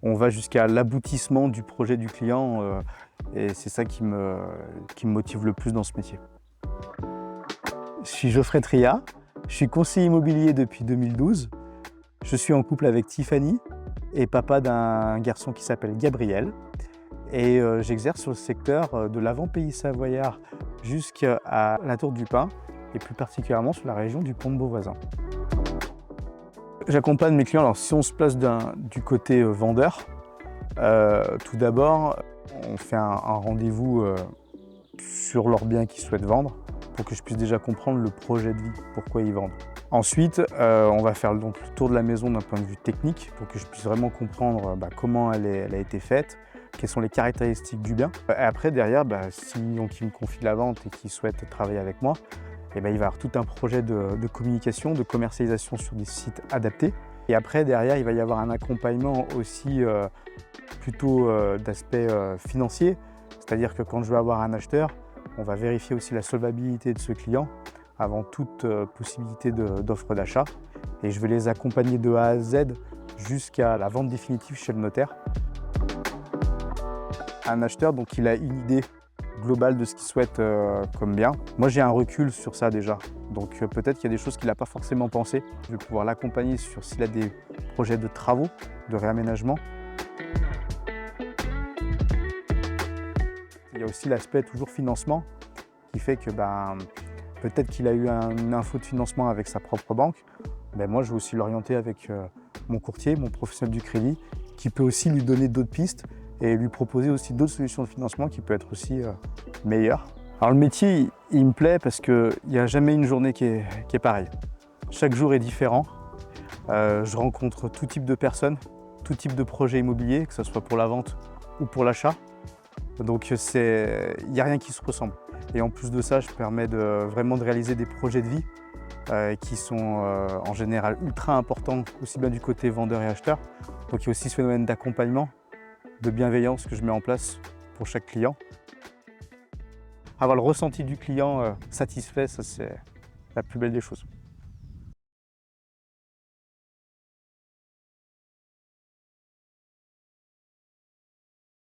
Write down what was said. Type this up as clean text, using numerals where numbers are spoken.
On va jusqu'à l'aboutissement du projet du client et c'est ça qui me motive le plus dans ce métier. Je suis Geoffrey Triat, je suis conseiller immobilier depuis 2012. Je suis en couple avec Tiffany et papa d'un garçon qui s'appelle Gabriel. Et j'exerce sur le secteur de l'avant-pays savoyard jusqu'à la Tour du Pin et plus particulièrement sur la région du Pont de Beauvoisin. J'accompagne mes clients, alors si on se place du côté vendeur, tout d'abord on fait un rendez-vous sur leurs biens qu'ils souhaitent vendre pour que je puisse déjà comprendre le projet de vie, pourquoi ils vendent. Ensuite, on va faire donc le tour de la maison d'un point de vue technique pour que je puisse vraiment comprendre comment elle a été faite, quelles sont les caractéristiques du bien. Et après, derrière, si donc, il me confie la vente et qu'il souhaite travailler avec moi, il va y avoir tout un projet de communication, de commercialisation sur des sites adaptés. Et après, derrière, il va y avoir un accompagnement aussi plutôt d'aspect financier. C'est-à-dire que quand je vais avoir un acheteur, on va vérifier aussi la solvabilité de ce client avant toute possibilité d'offre d'achat. Et je vais les accompagner de A à Z jusqu'à la vente définitive chez le notaire. Un acheteur, donc, il a une idée globale de ce qu'il souhaite comme bien. Moi, j'ai un recul sur ça déjà. Donc peut-être qu'il y a des choses qu'il n'a pas forcément pensé. Je vais pouvoir l'accompagner sur s'il a des projets de travaux, de réaménagement. Il y a aussi l'aspect toujours financement qui fait que peut-être qu'il a eu une info de financement avec sa propre banque. Moi, je vais aussi l'orienter avec mon courtier, mon professionnel du crédit, qui peut aussi lui donner d'autres pistes et lui proposer aussi d'autres solutions de financement qui peuvent être aussi meilleures. Alors le métier, il me plaît parce qu'il n'y a jamais une journée qui est pareille. Chaque jour est différent. Je rencontre tout type de personnes, tout type de projets immobiliers, que ce soit pour la vente ou pour l'achat. Donc il n'y a rien qui se ressemble. Et en plus de ça, je permets vraiment de réaliser des projets de vie qui sont en général ultra importants, aussi bien du côté vendeur et acheteur. Donc il y a aussi ce phénomène d'accompagnement, de bienveillance que je mets en place pour chaque client. Avoir le ressenti du client satisfait, ça c'est la plus belle des choses.